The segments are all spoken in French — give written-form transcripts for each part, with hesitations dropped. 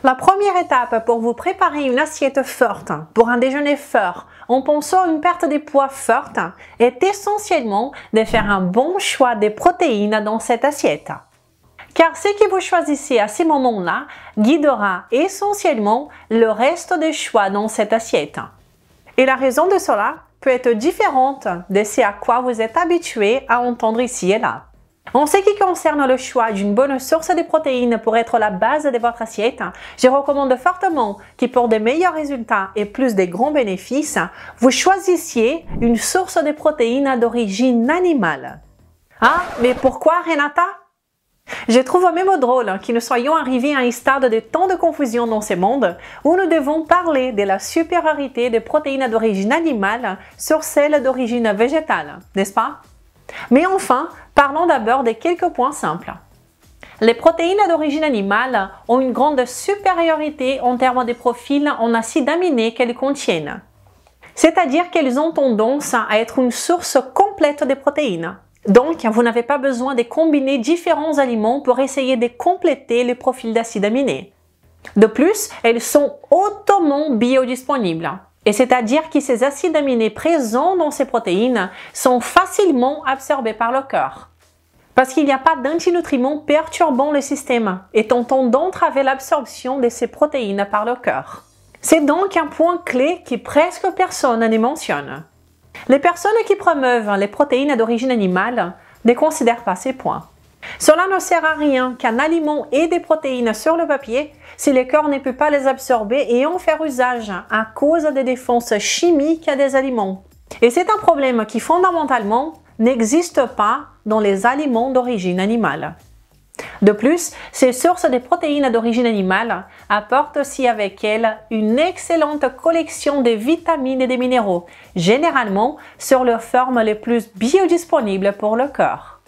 La première étape pour vous préparer une assiette forte, pour un déjeuner fort, en pensant à une perte de poids forte, est essentiellement de faire un bon choix des protéines dans cette assiette. Car ce que vous choisissez à ces moments-là guidera essentiellement le reste des choix dans cette assiette. Et la raison de cela peut être différente de ce à quoi vous êtes habitué à entendre ici et là. En ce qui concerne le choix d'une bonne source de protéines pour être la base de votre assiette, je recommande fortement que pour de meilleurs résultats et plus de grands bénéfices, vous choisissiez une source de protéines d'origine animale. Ah, mais pourquoi Renata? Je trouve même drôle que nous soyons arrivés à un stade de tant de confusion dans ce monde où nous devons parler de la supériorité des protéines d'origine animale sur celles d'origine végétale, n'est-ce pas? Mais enfin, parlons d'abord de quelques points simples. Les protéines d'origine animale ont une grande supériorité en termes de profil en acides aminés qu'elles contiennent. C'est-à-dire qu'elles ont tendance à être une source complète de protéines. Donc, vous n'avez pas besoin de combiner différents aliments pour essayer de compléter le profil d'acides aminés. De plus, elles sont hautement biodisponibles. Et c'est-à-dire que ces acides aminés présents dans ces protéines sont facilement absorbés par le corps. Parce qu'il n'y a pas d'antinutriments perturbant le système et tentant d'entraver l'absorption de ces protéines par le corps. C'est donc un point clé que presque personne ne mentionne. Les personnes qui promeuvent les protéines d'origine animale ne considèrent pas ces points. Cela ne sert à rien qu'un aliment ait des protéines sur le papier si le corps ne peut pas les absorber et en faire usage à cause des défenses chimiques des aliments. Et c'est un problème qui fondamentalement n'existe pas dans les aliments d'origine animale. De plus, ces sources de protéines d'origine animale apportent aussi avec elles une excellente collection de vitamines et de minéraux, généralement sur leurs formes les plus biodisponibles pour le corps,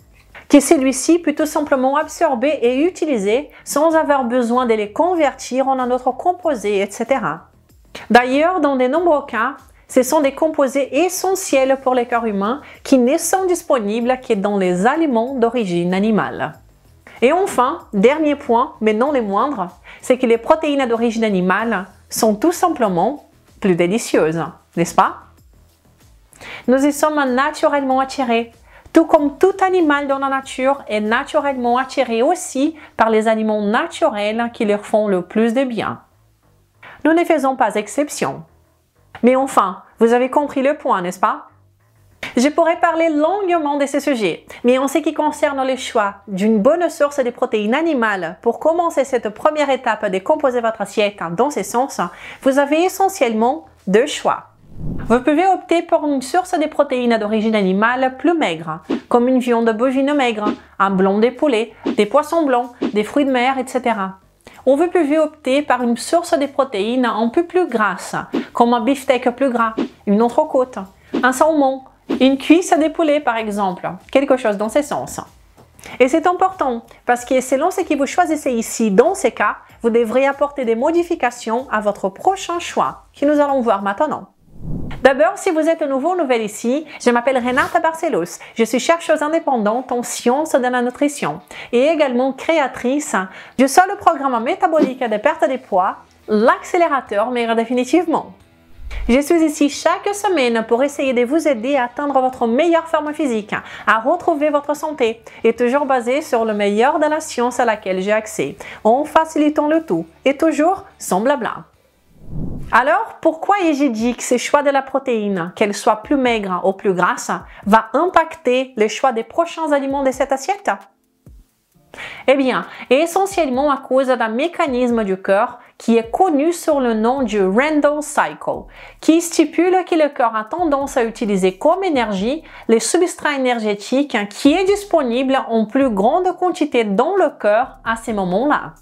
que celui-ci peut tout simplement absorber et utiliser sans avoir besoin de les convertir en un autre composé, etc. D'ailleurs, dans de nombreux cas, ce sont des composés essentiels pour le corps humain qui ne sont disponibles que dans les aliments d'origine animale. Et enfin, dernier point, mais non les moindres, c'est que les protéines d'origine animale sont tout simplement plus délicieuses, n'est-ce pas? Nous y sommes naturellement attirés, tout comme tout animal dans la nature est naturellement attiré aussi par les aliments naturels qui leur font le plus de bien. Nous ne faisons pas exception. Mais enfin, vous avez compris le point, n'est-ce pas? Je pourrais parler longuement de ce sujet, mais en ce qui concerne le choix d'une bonne source de protéines animales pour commencer cette première étape de composer votre assiette dans ce sens, vous avez essentiellement deux choix. Vous pouvez opter pour une source de protéines d'origine animale plus maigre, comme une viande bovine maigre, un blanc de poulet, des poissons blancs, des fruits de mer, etc. Ou vous pouvez opter par une source de protéines un peu plus grasse, comme un beefsteak plus gras, une entrecôte, un saumon, une cuisse de poulet par exemple, quelque chose dans ce sens. Et c'est important parce que selon ce que vous choisissez ici dans ces cas, vous devrez apporter des modifications à votre prochain choix, que nous allons voir maintenant. D'abord, si vous êtes nouveau ou nouvelle ici, je m'appelle Renata Barcelos. Je suis chercheuse indépendante en sciences de la nutrition et également créatrice du seul programme métabolique de perte de poids, l'accélérateur Maigrir définitivement. Je suis ici chaque semaine pour essayer de vous aider à atteindre votre meilleure forme physique, à retrouver votre santé et toujours basé sur le meilleur de la science à laquelle j'ai accès, en facilitant le tout et toujours sans blabla. Alors, pourquoi ai-je dit que ce choix de la protéine, qu'elle soit plus maigre ou plus grasse, va impacter le choix des prochains aliments de cette assiette? Eh bien, essentiellement à cause d'un mécanisme du corps qui est connu sous le nom du Randle Cycle, qui stipule que le corps a tendance à utiliser comme énergie les substrats énergétiques qui est disponible en plus grande quantité dans le corps à ces moments-là,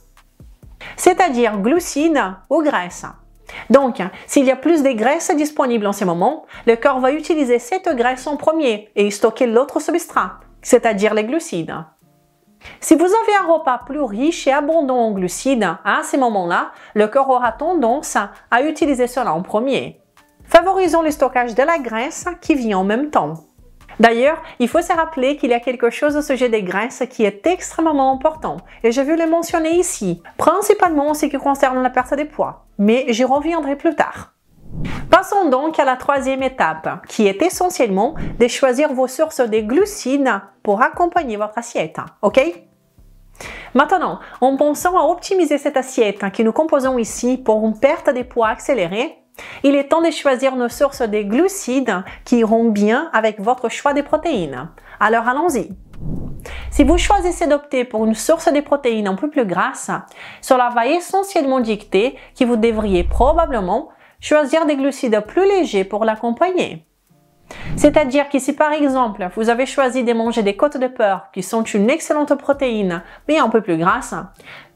c'est-à-dire glucides ou graisses. Donc, s'il y a plus de graisse disponible en ce moment, le corps va utiliser cette graisse en premier et stocker l'autre substrat, c'est-à-dire les glucides. Si vous avez un repas plus riche et abondant en glucides, à ce moment-là, le corps aura tendance à utiliser cela en premier, favorisant le stockage de la graisse qui vient en même temps. D'ailleurs, il faut se rappeler qu'il y a quelque chose au sujet des graisses qui est extrêmement important et je veux le mentionner ici, principalement en ce qui concerne la perte de poids, mais j'y reviendrai plus tard. Passons donc à la troisième étape, qui est essentiellement de choisir vos sources de glucides pour accompagner votre assiette, ok? Maintenant, en pensant à optimiser cette assiette que nous composons ici pour une perte de poids accélérée, il est temps de choisir nos sources de glucides qui iront bien avec votre choix de protéines. Alors allons-y. Si vous choisissez d'opter pour une source de protéines un peu plus grasse, cela va essentiellement dicter que vous devriez probablement choisir des glucides plus légers pour l'accompagner. C'est-à-dire que si par exemple vous avez choisi de manger des côtes de porc qui sont une excellente protéine mais un peu plus grasse,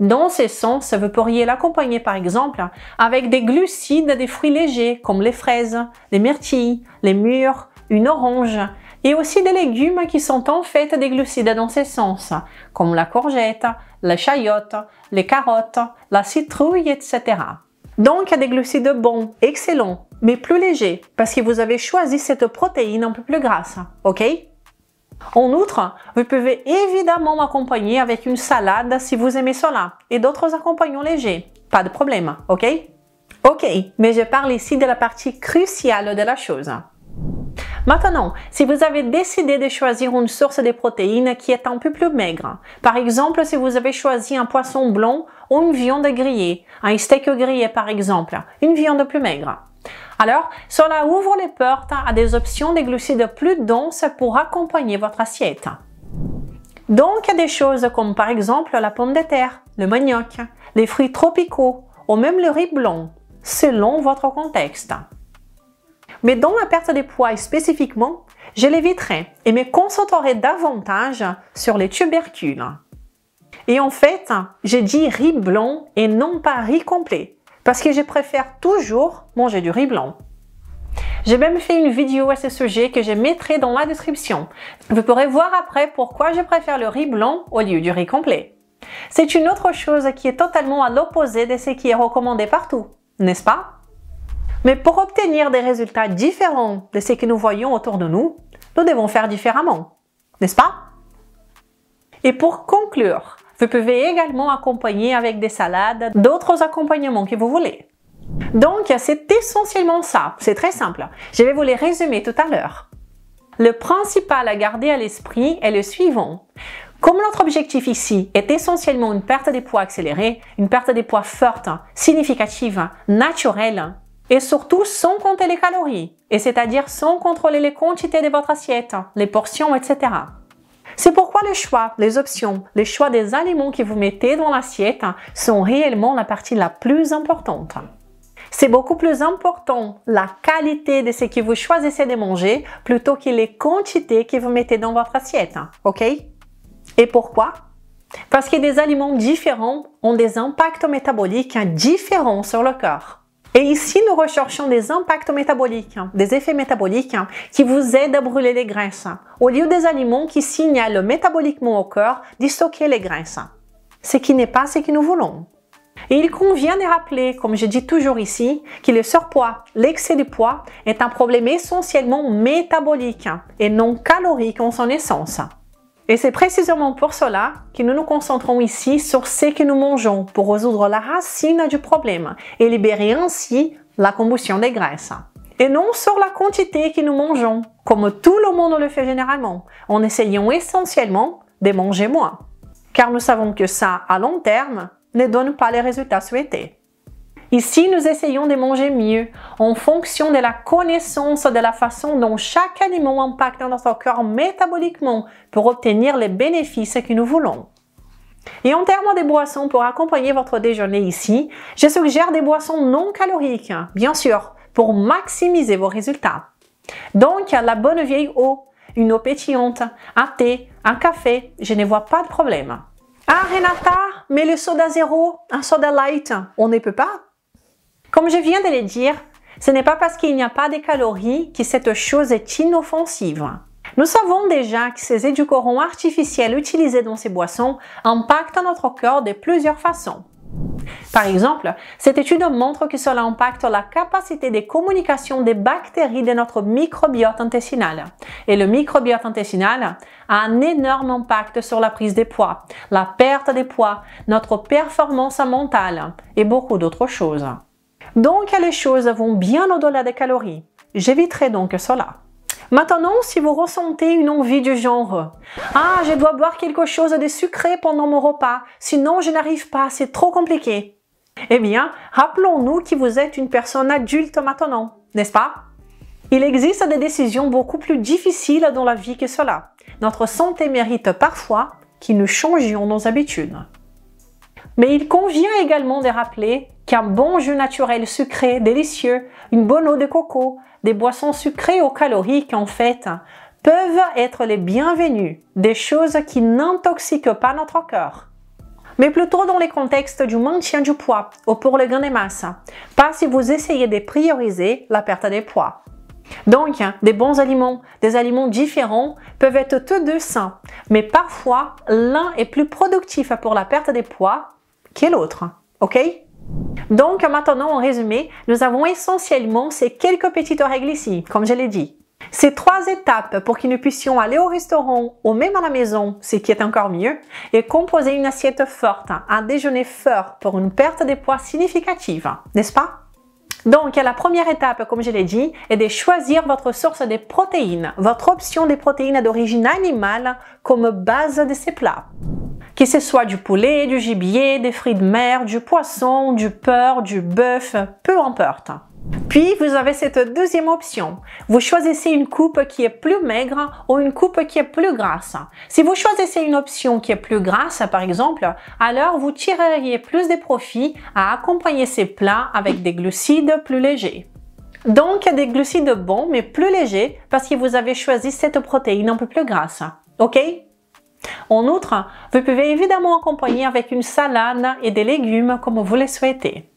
dans ce sens vous pourriez l'accompagner par exemple avec des glucides des fruits légers comme les fraises, les myrtilles, les mûres, une orange et aussi des légumes qui sont en fait des glucides dans ce sens comme la courgette, la chayote, les carottes, la citrouille, etc. Donc des glucides bons, excellents, mais plus légers, parce que vous avez choisi cette protéine un peu plus grasse, ok? En outre, vous pouvez évidemment accompagner avec une salade si vous aimez cela, et d'autres accompagnants légers, pas de problème, ok? Ok, mais je parle ici de la partie cruciale de la chose. Maintenant, si vous avez décidé de choisir une source de protéines qui est un peu plus maigre, par exemple si vous avez choisi un poisson blanc ou une viande grillée, un steak grillé par exemple, une viande plus maigre, alors cela ouvre les portes à des options de glucides plus denses pour accompagner votre assiette. Donc des choses comme par exemple la pomme de terre, le manioc, les fruits tropicaux ou même le riz blanc, selon votre contexte. Mais dans la perte de poids spécifiquement, je l'éviterai et me concentrerai davantage sur les tubercules. Et en fait, j'ai dit riz blanc et non pas riz complet, parce que je préfère toujours manger du riz blanc. J'ai même fait une vidéo à ce sujet que je mettrai dans la description. Vous pourrez voir après pourquoi je préfère le riz blanc au lieu du riz complet. C'est une autre chose qui est totalement à l'opposé de ce qui est recommandé partout, n'est-ce pas? Mais pour obtenir des résultats différents de ce que nous voyons autour de nous, nous devons faire différemment, n'est-ce pas? Et pour conclure, vous pouvez également accompagner avec des salades, d'autres accompagnements que vous voulez. Donc, c'est essentiellement ça, c'est très simple. Je vais vous les résumer tout à l'heure. Le principal à garder à l'esprit est le suivant. Comme notre objectif ici est essentiellement une perte de poids accélérée, une perte de poids forte, significative, naturelle, et surtout sans compter les calories, et c'est-à-dire sans contrôler les quantités de votre assiette, les portions, etc. C'est pourquoi le choix, les options, les choix des aliments que vous mettez dans l'assiette sont réellement la partie la plus importante. C'est beaucoup plus important la qualité de ce que vous choisissez de manger plutôt que les quantités que vous mettez dans votre assiette, ok? Et pourquoi? Parce que des aliments différents ont des impacts métaboliques différents sur le corps. Et ici, nous recherchons des impacts métaboliques, des effets métaboliques qui vous aident à brûler les graisses, au lieu des aliments qui signalent métaboliquement au corps de stocker les graisses, ce qui n'est pas ce que nous voulons. Et il convient de rappeler, comme je dis toujours ici, que le surpoids, l'excès de poids, est un problème essentiellement métabolique et non calorique en son essence. Et c'est précisément pour cela que nous nous concentrons ici sur ce que nous mangeons pour résoudre la racine du problème et libérer ainsi la combustion des graisses. Et non sur la quantité que nous mangeons, comme tout le monde le fait généralement, en essayant essentiellement de manger moins. Car nous savons que ça, à long terme, ne donne pas les résultats souhaités. Ici, nous essayons de manger mieux en fonction de la connaissance de la façon dont chaque aliment impacte notre corps métaboliquement pour obtenir les bénéfices que nous voulons. Et en termes de boissons pour accompagner votre déjeuner ici, je suggère des boissons non caloriques, bien sûr, pour maximiser vos résultats. Donc, la bonne vieille eau, une eau pétillante, un thé, un café, je ne vois pas de problème. Ah Renata, mais le soda zéro, un soda light, on ne peut pas? Comme je viens de le dire, ce n'est pas parce qu'il n'y a pas de calories que cette chose est inoffensive. Nous savons déjà que ces édulcorants artificiels utilisés dans ces boissons impactent notre corps de plusieurs façons. Par exemple, cette étude montre que cela impacte la capacité de communication des bactéries de notre microbiote intestinal. Et le microbiote intestinal a un énorme impact sur la prise de poids, la perte de poids, notre performance mentale et beaucoup d'autres choses. Donc, les choses vont bien au-delà des calories. J'éviterai donc cela. Maintenant, si vous ressentez une envie du genre « Ah, je dois boire quelque chose de sucré pendant mon repas, sinon je n'arrive pas, c'est trop compliqué. » Eh bien, rappelons-nous que vous êtes une personne adulte maintenant, n'est-ce pas? Il existe des décisions beaucoup plus difficiles dans la vie que cela. Notre santé mérite parfois que nous changions nos habitudes. Mais il convient également de rappeler qu'un bon jus naturel sucré, délicieux, une bonne eau de coco, des boissons sucrées ou caloriques en fait, peuvent être les bienvenus, des choses qui n'intoxiquent pas notre corps. Mais plutôt dans les contextes du maintien du poids ou pour le gain de masse, pas si vous essayez de prioriser la perte de poids. Donc, des bons aliments, des aliments différents peuvent être tous deux sains, mais parfois l'un est plus productif pour la perte de poids que l'autre, ok? Donc maintenant, en résumé, nous avons essentiellement ces quelques petites règles ici, comme je l'ai dit. Ces 3 étapes pour que nous puissions aller au restaurant ou même à la maison, ce qui est encore mieux, et composer une assiette forte, un déjeuner fort pour une perte de poids significative, n'est-ce pas? Donc, la première étape, comme je l'ai dit, est de choisir votre source de protéines, votre option de protéines d'origine animale comme base de ces plats. Que ce soit du poulet, du gibier, des fruits de mer, du poisson, du porc, du bœuf, peu importe. Puis, vous avez cette deuxième option. Vous choisissez une coupe qui est plus maigre ou une coupe qui est plus grasse. Si vous choisissez une option qui est plus grasse, par exemple, alors vous tireriez plus de profit à accompagner ces plats avec des glucides plus légers. Donc, des glucides bons mais plus légers parce que vous avez choisi cette protéine un peu plus grasse. Ok? En outre, vous pouvez évidemment accompagner avec une salade et des légumes comme vous le souhaitez.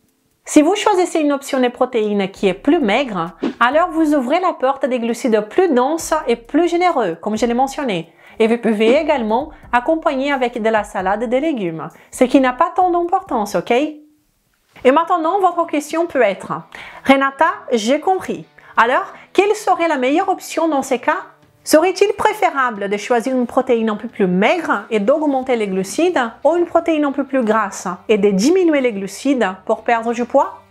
Si vous choisissez une option de protéines qui est plus maigre, alors vous ouvrez la porte des glucides plus denses et plus généreux, comme je l'ai mentionné. Et vous pouvez également accompagner avec de la salade et des légumes, ce qui n'a pas tant d'importance, ok? Et maintenant, votre question peut être « Renata, j'ai compris. Alors, quelle serait la meilleure option dans ces cas ? Serait-il préférable de choisir une protéine un peu plus maigre et d'augmenter les glucides ou une protéine un peu plus grasse et de diminuer les glucides pour perdre du poids?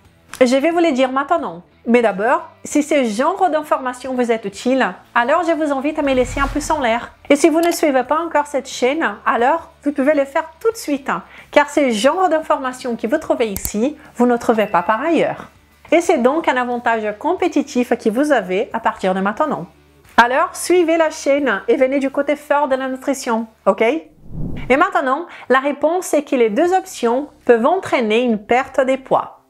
Je vais vous le dire maintenant. Mais d'abord, si ce genre d'informations vous est utile, alors je vous invite à me laisser un pouce en l'air. Et si vous ne suivez pas encore cette chaîne, alors vous pouvez le faire tout de suite, car ce genre d'informations que vous trouvez ici, vous ne trouvez pas par ailleurs. Et c'est donc un avantage compétitif que vous avez à partir de maintenant. Alors, suivez la chaîne et venez du côté fort de la nutrition, ok? Et maintenant, la réponse est que les deux options peuvent entraîner une perte de poids.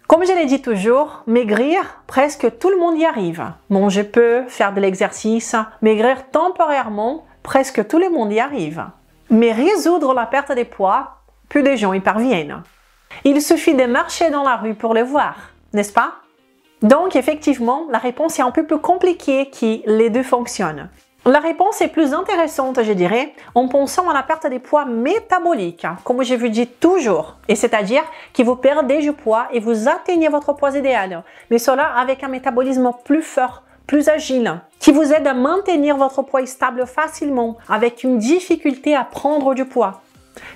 Comme je l'ai dit toujours, maigrir, presque tout le monde y arrive. Manger peu, faire de l'exercice, maigrir temporairement, presque tout le monde y arrive. Mais résoudre la perte de poids, peu de gens y parviennent. Il suffit de marcher dans la rue pour le voir, n'est-ce pas? Donc, effectivement, la réponse est un peu plus compliquée que les deux fonctionnent. La réponse est plus intéressante, je dirais, en pensant à la perte des poids métabolique, comme je vous dis toujours. Et c'est-à-dire que vous perdez du poids et vous atteignez votre poids idéal. Mais cela avec un métabolisme plus fort, plus agile, qui vous aide à maintenir votre poids stable facilement, avec une difficulté à prendre du poids.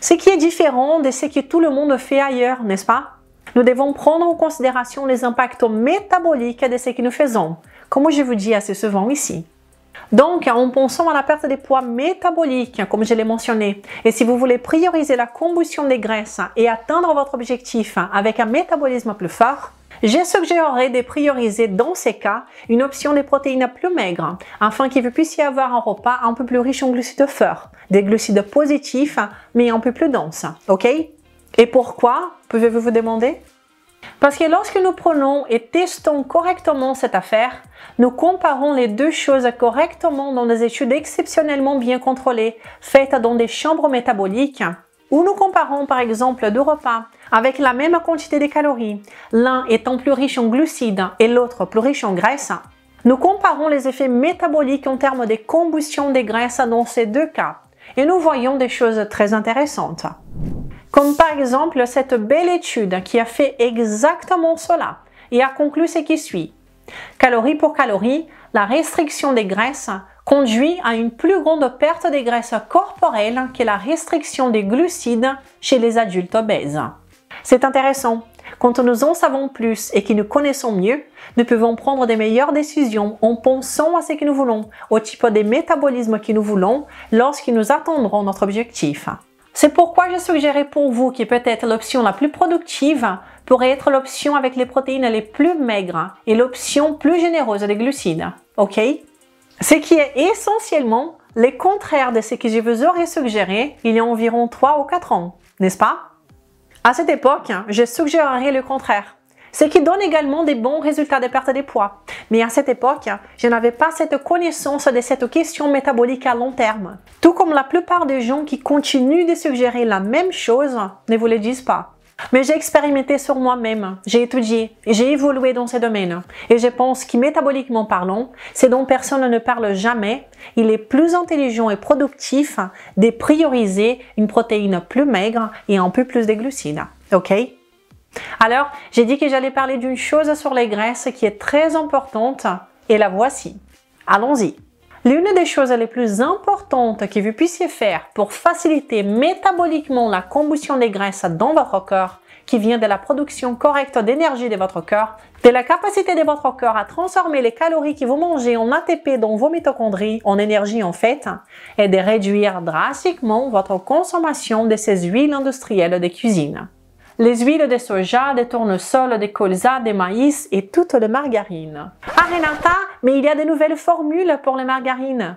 Ce qui est différent de ce que tout le monde fait ailleurs, n'est-ce pas? Nous devons prendre en considération les impacts métaboliques de ce que nous faisons, comme je vous dis assez souvent ici. Donc, en pensant à la perte de poids métabolique, comme je l'ai mentionné, et si vous voulez prioriser la combustion des graisses et atteindre votre objectif avec un métabolisme plus fort, je suggérerais de prioriser dans ces cas une option de protéines plus maigres, afin que vous puissiez avoir un repas un peu plus riche en glucides forts, des glucides positifs, mais un peu plus denses, ok? Et pourquoi, pouvez-vous vous demander? Parce que lorsque nous prenons et testons correctement cette affaire, nous comparons les deux choses correctement dans des études exceptionnellement bien contrôlées, faites dans des chambres métaboliques, où nous comparons par exemple deux repas avec la même quantité de calories, l'un étant plus riche en glucides et l'autre plus riche en graisses. Nous comparons les effets métaboliques en termes de combustion des graisses dans ces deux cas, et nous voyons des choses très intéressantes. Comme par exemple cette belle étude qui a fait exactement cela et a conclu ce qui suit. Calorie pour calorie, la restriction des graisses conduit à une plus grande perte des graisses corporelles que la restriction des glucides chez les adultes obèses. C'est intéressant. Quand nous en savons plus et que nous connaissons mieux, nous pouvons prendre des meilleures décisions en pensant à ce que nous voulons, au type de métabolisme que nous voulons lorsque nous atteindrons notre objectif. C'est pourquoi je suggérais pour vous que peut-être l'option la plus productive pourrait être l'option avec les protéines les plus maigres et l'option plus généreuse des glucides. Ok? Ce qui est essentiellement le contraire de ce que je vous aurais suggéré il y a environ 3 ou 4 ans, n'est-ce pas? À cette époque, je suggérerais le contraire, ce qui donne également des bons résultats de perte de poids. Mais à cette époque, je n'avais pas cette connaissance de cette question métabolique à long terme. Tout comme la plupart des gens qui continuent de suggérer la même chose ne vous le disent pas. Mais j'ai expérimenté sur moi-même, j'ai étudié et j'ai évolué dans ces domaines. Et je pense que métaboliquement parlant, ce dont personne ne parle jamais, il est plus intelligent et productif de prioriser une protéine plus maigre et un peu plus de glucides. Ok? Alors, j'ai dit que j'allais parler d'une chose sur les graisses qui est très importante et la voici. Allons-y. L'une des choses les plus importantes que vous puissiez faire pour faciliter métaboliquement la combustion des graisses dans votre corps, qui vient de la production correcte d'énergie de votre corps, de la capacité de votre corps à transformer les calories que vous mangez en ATP dans vos mitochondries en énergie en fait, est de réduire drastiquement votre consommation de ces huiles industrielles de cuisine. Les huiles de soja, de tournesol, de colza, de maïs et toutes les margarines. Ah Renata, mais il y a de nouvelles formules pour les margarines.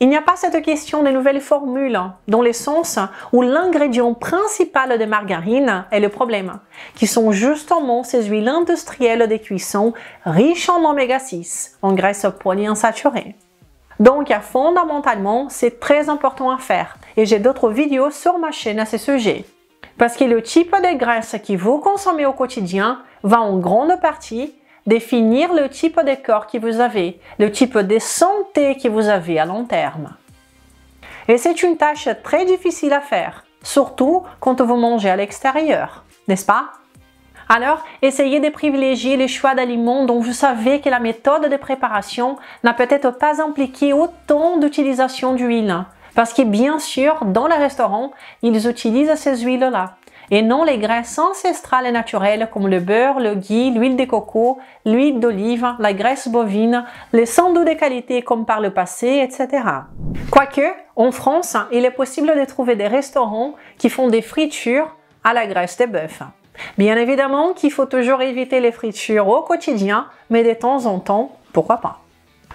Il n'y a pas cette question de nouvelles formules, dans le sens où l'ingrédient principal de margarine est le problème, qui sont justement ces huiles industrielles de cuisson riches en oméga 6, en graisses polyinsaturées. Donc, fondamentalement, c'est très important à faire, et j'ai d'autres vidéos sur ma chaîne à ce sujet. Parce que le type de graisse que vous consommez au quotidien va en grande partie définir le type de corps que vous avez, le type de santé que vous avez à long terme. Et c'est une tâche très difficile à faire, surtout quand vous mangez à l'extérieur, n'est-ce pas? Alors, essayez de privilégier les choix d'aliments dont vous savez que la méthode de préparation n'a peut-être pas impliqué autant d'utilisation d'huile. Parce que bien sûr, dans les restaurants, ils utilisent ces huiles-là, et non les graisses ancestrales et naturelles comme le beurre, le ghee, l'huile de coco, l'huile d'olive, la graisse bovine, les sandwichs de qualité comme par le passé, etc. Quoique, en France, il est possible de trouver des restaurants qui font des fritures à la graisse de bœuf. Bien évidemment qu'il faut toujours éviter les fritures au quotidien, mais de temps en temps, pourquoi pas.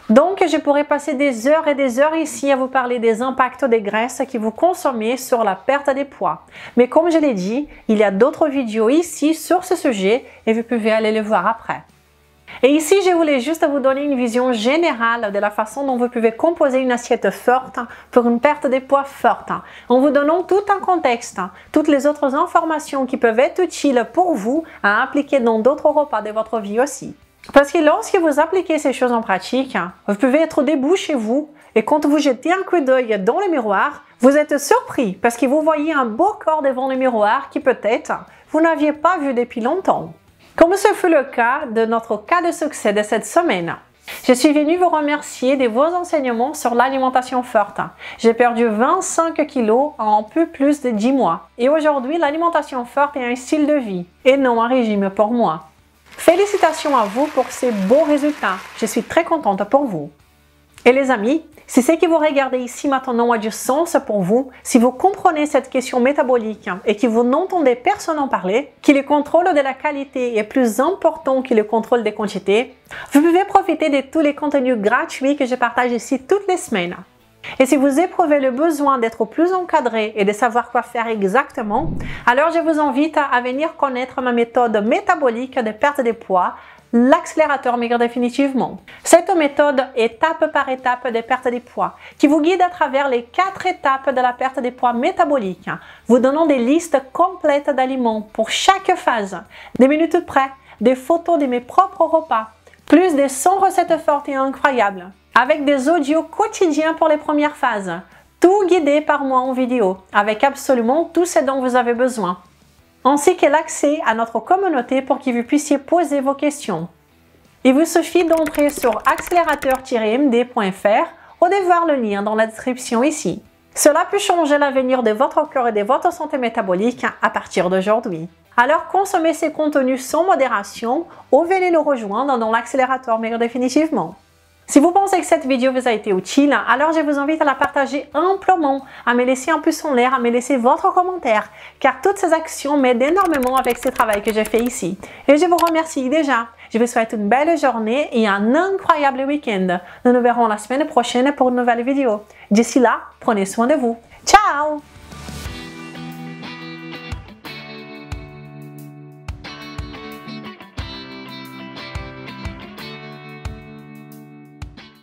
Donc, je pourrais passer des heures et des heures ici à vous parler des impacts des graisses que vous consommez sur la perte de poids. Mais comme je l'ai dit, il y a d'autres vidéos ici sur ce sujet et vous pouvez aller les voir après. Et ici, je voulais juste vous donner une vision générale de la façon dont vous pouvez composer une assiette forte pour une perte de poids forte, en vous donnant tout un contexte, toutes les autres informations qui peuvent être utiles pour vous à appliquer dans d'autres repas de votre vie aussi. Parce que lorsque vous appliquez ces choses en pratique, vous pouvez être debout chez vous et quand vous jetez un coup d'œil dans le miroir, vous êtes surpris parce que vous voyez un beau corps devant le miroir qui peut-être vous n'aviez pas vu depuis longtemps. Comme ce fut le cas de notre cas de succès de cette semaine. Je suis venue vous remercier de vos enseignements sur l'alimentation forte. J'ai perdu 25 kilos en un peu plus de 10 mois. Et aujourd'hui, l'alimentation forte est un style de vie et non un régime pour moi. Félicitations à vous pour ces beaux résultats. Je suis très contente pour vous. Et les amis, si ce que vous regardez ici maintenant a du sens pour vous, si vous comprenez cette question métabolique et que vous n'entendez personne en parler, que le contrôle de la qualité est plus important que le contrôle des quantités, vous pouvez profiter de tous les contenus gratuits que je partage ici toutes les semaines. Et si vous éprouvez le besoin d'être plus encadré et de savoir quoi faire exactement, alors je vous invite à venir connaître ma méthode métabolique de perte de poids, l'accélérateur maigre définitivement. Cette méthode étape par étape de perte de poids qui vous guide à travers les 4 étapes de la perte de poids métabolique, vous donnant des listes complètes d'aliments pour chaque phase, des minutes près, des photos de mes propres repas, plus de 100 recettes fortes et incroyables, avec des audios quotidiens pour les premières phases, tout guidé par moi en vidéo, avec absolument tout ce dont vous avez besoin, ainsi que l'accès à notre communauté pour que vous puissiez poser vos questions. Il vous suffit d'entrer sur accélérateur-md.fr ou de voir le lien dans la description ici. Cela peut changer l'avenir de votre cœur et de votre santé métabolique à partir d'aujourd'hui. Alors consommez ces contenus sans modération ou venez nous rejoindre dans l'accélérateur Maigrir définitivement. Si vous pensez que cette vidéo vous a été utile, alors je vous invite à la partager amplement, à me laisser un pouce en l'air, à me laisser votre commentaire, car toutes ces actions m'aident énormément avec ce travail que j'ai fait ici. Et je vous remercie déjà. Je vous souhaite une belle journée et un incroyable week-end. Nous nous verrons la semaine prochaine pour une nouvelle vidéo. D'ici là, prenez soin de vous. Ciao!